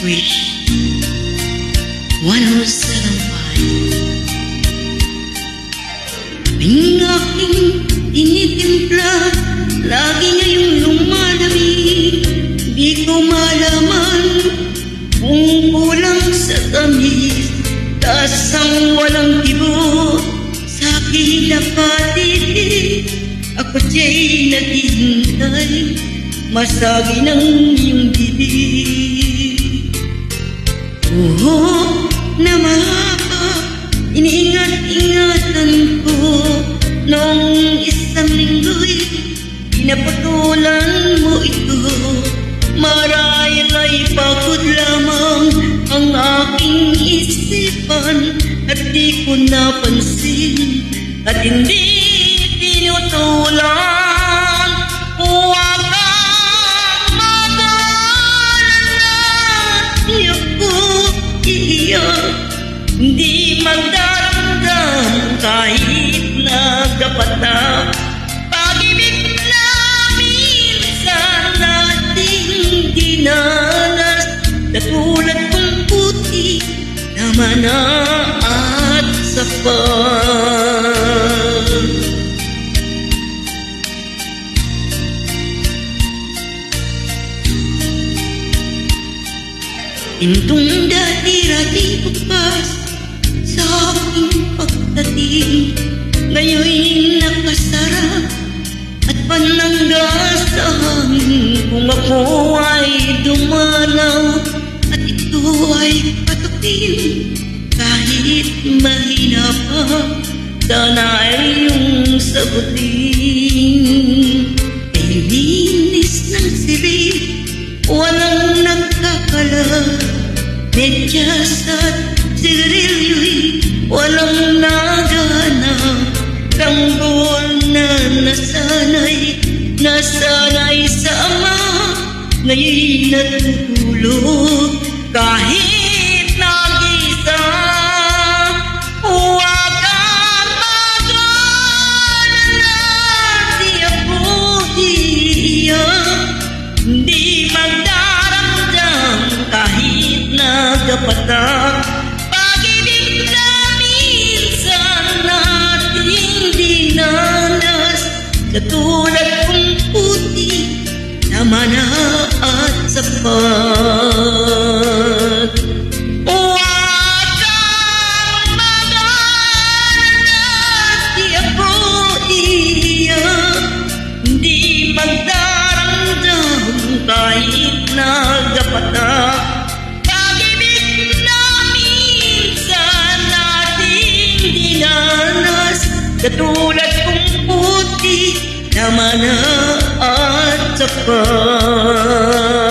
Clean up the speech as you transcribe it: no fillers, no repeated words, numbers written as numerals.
Wish 107.5. Ang aking tinitimpla, lagi ngayong lumalamig. Di ko malaman kung kulang sa tamis, taas ang walang tibo sa aking napatid. Ako siya'y naghihintay, masagi ng iyong bibig. Buhok na mahaba, iniingat-ingatan ko. Noong isang linggo'y pinaputulan mo ito. Marahil ay pagod lamang ang aking isipan, at di ko napansin at hindi tinutulan. Huwag kang mag-alala, di ako iiyak, di magdaramdam kahit nagkapatak. Pag-ibig na minsan nating dinanas, katulad kong puti na mana at sapat. Pintong dati-rati bukas sa aking pagdating, ngayon'y nakasara at pananggas sa hangin. Kung ako ay dumanaw at ito ay patukin, kahit mahina pa, sana ay iyong sagutin. Ay linis ng silid, walang nagkakala. Medyas at sigarilyo'y walang nagana. Tanggol na nasanay sa ama, ngayon'y natutulog kahit nag-isa. Huwag kang mag-alala, di ako iiyak, di magdaramdam kahit nagkapatak. Pag-ibig na minsan nating dinanas, katulad kong puti na mana at sapat. Huwag kang mag-alala, di ako iiyak, di magdaramdam kahit nagkapatak. Pag-ibig na minsan nating dinanas, katulad kong puti na mana at sapat.